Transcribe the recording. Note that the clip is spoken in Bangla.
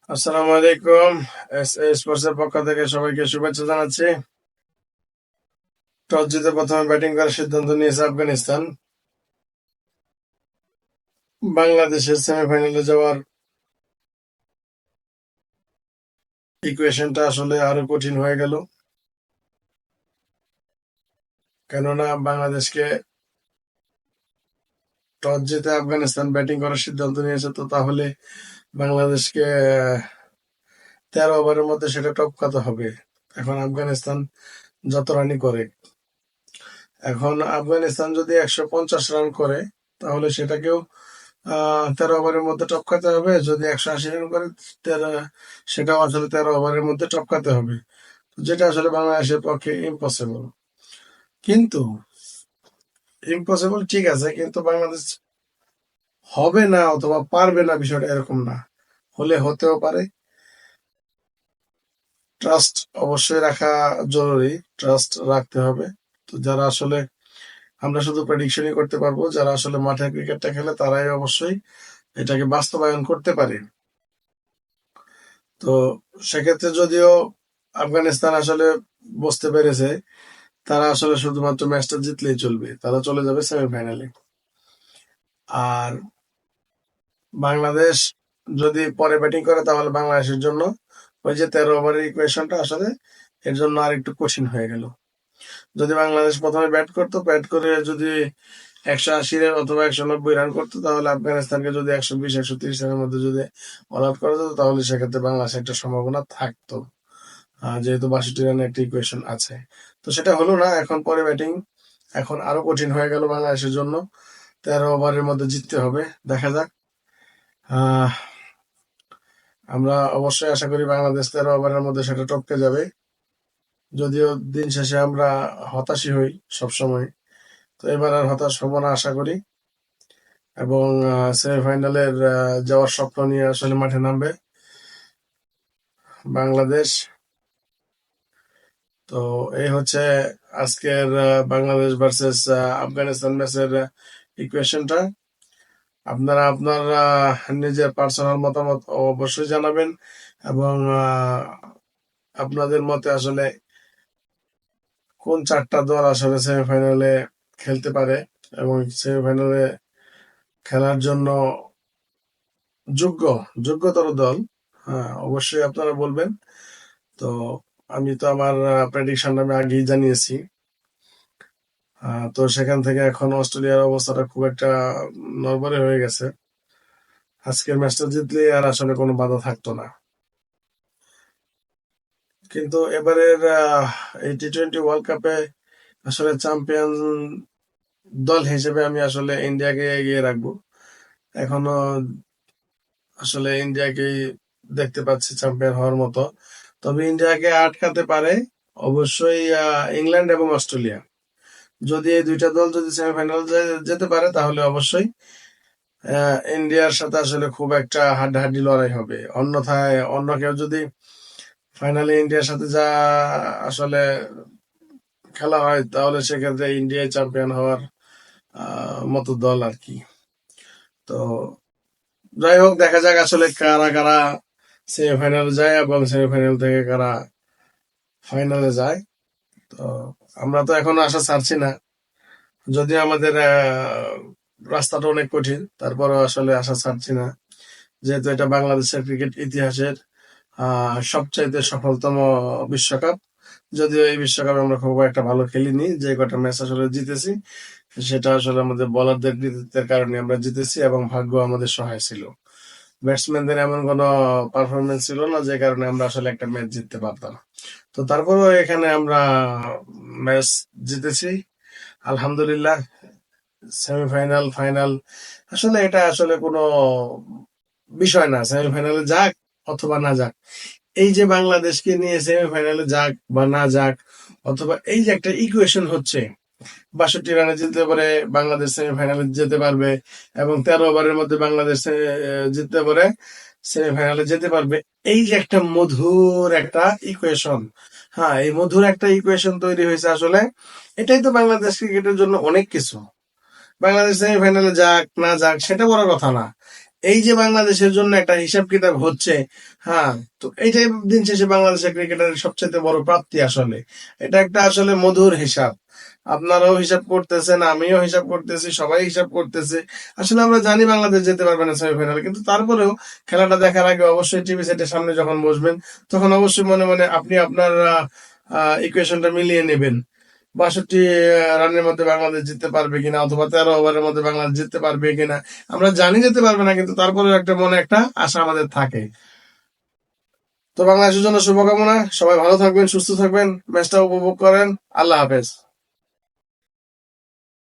আসসালামু আলাইকুম। স্পোর্টসের পক্ষ থেকে সবাইকে শুভেচ্ছা জানাচ্ছি। টস জিতে প্রথমে ব্যাটিং করার সিদ্ধান্ত নিয়েছে আফগানিস্তান। বাংলাদেশের সেমিফাইনালে যাওয়ার ইকুয়েশনটা আসলে আরো কঠিন হয়ে গেল, কেননা বাংলাদেশকে টস জিতে আফগানিস্তান ব্যাটিং করার সিদ্ধান্ত নিয়েছে। তো তাহলে বাংলাদেশকে 13 ওভারের মধ্যে সেটা টপকাতে হবে। এখন আফগানিস্তান যত রানই করে, এখন আফগানিস্তান যদি 150 রান করে তাহলে সেটাকেও 13 ওভারের মধ্যে টপকাতে হবে। যদি 180 রান করে, সেটাও আসলে 13 ওভারের মধ্যে টপকাতে হবে, যেটা আসলে বাংলাদেশের পক্ষে ইম্পসিবল। কিন্তু ইম্পসিবল ঠিক আছে, কিন্তু বাংলাদেশ হবে না অথবা পারবে না বিষয়টা এরকম না, হলে হতেও পারে। ট্রাস্ট অবশ্যই রাখা জরুরি, ট্রাস্ট রাখতে হবে। তো যারা আসলে, আমরা শুধু প্রেডিকশনই করতে পারবো, যারা আসলে মাঠে ক্রিকেটটা খেলে তারাই অবশ্যই এটাকে বাস্তবায়ন করতে পারে। তো সেক্ষেত্রে যদিও আফগানিস্তান আসলে বুঝতে পেরেছে তারা আসলে শুধুমাত্র ম্যাচটা জিতলেই চলবে, তারা চলে যাবে সেমিফাইনালে। আর বাংলাদেশ যদি পরে ব্যাটিং করে তাহলে বাংলাদেশের জন্য ওই যে 13 ওভারের ইকুয়েশনটা আসলে এর জন্য আর একটু কঠিন হয়ে গেল। যদি বাংলাদেশ প্রথমে ব্যাট করতো, ব্যাট করে যদি 180 অথবা 190 রান করতো, তাহলে আফগানিস্তানকে যদি 120-130 রানের মধ্যে যদি অল আউট করা যেত, তাহলে সেক্ষেত্রে বাংলাদেশের একটা সম্ভাবনা থাকতো, যেহেতু 62 রানের একটা ইকুয়েশন আছে। তো সেটা হলো না, এখন পরে ব্যাটিং এখন আরো কঠিন হয়ে গেল বাংলাদেশের জন্য। 13 ওভারের মধ্যে জিততে হবে, দেখা যাক। আহ আমরা অবশ্যই আশা করি বাংলাদেশ 13 ওভারের মধ্যে সেটা টপকে যাবে, যদিও দিন শেষে আমরা হতাশই হই সবসময়। তো এবার আর হতাশ হব না আশা করি, এবং সেমিফাইনালের যাওয়ার স্বপ্ন নিয়ে আসলে মাঠে নামবে বাংলাদেশ। তো এই হচ্ছে আজকের বাংলাদেশ ভার্সেস আফগানিস্তান ম্যাচের ইকুয়েশনটা। আপনারা আপনার নিজের পার্সোনাল মতামত অবশ্যই জানাবেন, এবং আপনাদের মতে আসলে কোন 4টা দল আসলে সেমিফাইনালে খেলতে পারে এবং সেমিফাইনালে খেলার জন্য যোগ্যতর দল, হ্যাঁ অবশ্যই আপনারা বলবেন। তো আমি তো আমার প্রেডিকশনটা আমি আগেই জানিয়েছি। তো সেখান থেকে এখন অস্ট্রেলিয়ার অবস্থাটা খুব একটা নড়বড়ে হয়ে গেছে। আজকের ম্যাচটা জিতলে আর আসলে কোনো বাধা থাকতো না। কিন্তু এবারের এই টি-20 ওয়ার্ল্ড কাপে আসলে চ্যাম্পিয়ন দল হিসেবে আমি আসলে ইন্ডিয়াকে এগিয়ে রাখবো। এখনো আসলে ইন্ডিয়াকেই দেখতে পাচ্ছি চ্যাম্পিয়ন হওয়ার মতো। তবে ইন্ডিয়াকে আটকাতে পারে অবশ্যই ইংল্যান্ড এবং অস্ট্রেলিয়া। যদি এই দুইটা দল যদি সেমিফাইনাল যেতে পারে, তাহলে অবশ্যই ইন্ডিয়ার সাথে আসলে খুব একটা হাড্ডাহাড্ডি লড়াই হবে। অন্যথায় অন্য কেউ যদি ফাইনালে ইন্ডিয়ার সাথে যা আসলে খেলা হয়, তাহলে সেক্ষেত্রে ইন্ডিয়ায় চ্যাম্পিয়ন হওয়ার মতো দল আর কি। তো যাই হোক, দেখা যাক আসলে কারা কারা সেমিফাইনালে যায় এবং সেমিফাইনাল থেকে কারা ফাইনালে যায়। তো আমরা তো এখনো আশা ছাড়ছি না, যদিও আমাদের রাস্তাটা অনেক কঠিন, তারপরেও আসলে আশা ছাড়ছি না, যেহেতু এটা বাংলাদেশের ক্রিকেট ইতিহাসের সবচাইতে সফলতম বিশ্বকাপ। যদিও এই বিশ্বকাপে আমরা খুব একটা ভালো খেলিনি, যে কটা ম্যাচ আসলে জিতেছি সেটা আসলে আমাদের বোলারদের কৃতিত্বের কারণে আমরা জিতেছি, এবং ভাগ্য আমাদের সহায় ছিল। ব্যাটসম্যানদের এমন কোনো পারফরমেন্স ছিল না যে কারণে আমরা আসলে একটা ম্যাচ জিততে পারতাম। তো তারপরেও এখানে আমরা ম্যাচ জিতেছি, আলহামদুলিল্লাহ। সেমিফাইনাল, ফাইনাল আসলে এটা আসলে কোনো বিষয় না, সেমিফাইনালে যাক অথবা না যাক। এই যে বাংলাদেশকে নিয়ে সেমিফাইনালে যাক বা না যাক, অথবা এই যে একটা ইকুয়েশন হচ্ছে 62 রানে জিততে পারে বাংলাদেশ সেমিফাইনালে যেতে পারবে, এবং 13 ওভারের মধ্যে বাংলাদেশ জিততে পারে সেমিফাইনালে যেতে পারবে। এই যে একটা মধুর একটা ইকুয়েশন, হ্যাঁ এই মধুর একটা ইকুয়েশন তৈরি হয়েছে আসলে, এটাই তো বাংলাদেশ ক্রিকেটের জন্য অনেক কিছু। বাংলাদেশ সেমিফাইনালে যাক না যাক সেটা বড় কথা না, এই যে বাংলাদেশের জন্য একটা হিসাব কিতাব হচ্ছে, হ্যাঁ, তো এইটাই দিন শেষে বাংলাদেশের ক্রিকেটারের সবচেয়ে বড় প্রাপ্তি আসলে। এটা একটা আসলে মধুর হিসাব। আপনারাও হিসাব করতেছেন, আমিও হিসাব করতেছি, সবাই হিসাব করতেছে। আসলে আমরা জানি বাংলাদেশ যেতে পারবে না সেমিফাইনালে, কিন্তু তারপরেও খেলাটা দেখার আগে অবশ্যই টিভি সেটের সামনে যখন বসবেন, তখন অবশ্যই মনে মনে আপনি আপনার ইকুয়েশনটা মিলিয়ে নেবেন। ৬২ রানের মধ্যে বাংলাদেশ জিততে পারবে কিনা, অথবা ১৩ ওভারের মধ্যে বাংলাদেশ জিততে পারবে কিনা। আমরা জানি যেতে পারবে না, কিন্তু তারপরেও একটা মনে একটা আশা আমাদের থাকে। তো বাংলাদেশের জন্য শুভকামনা, সবাই ভালো থাকবেন, সুস্থ থাকবেন, ম্যাচটা উপভোগ করেন। আল্লাহ হাফেজ।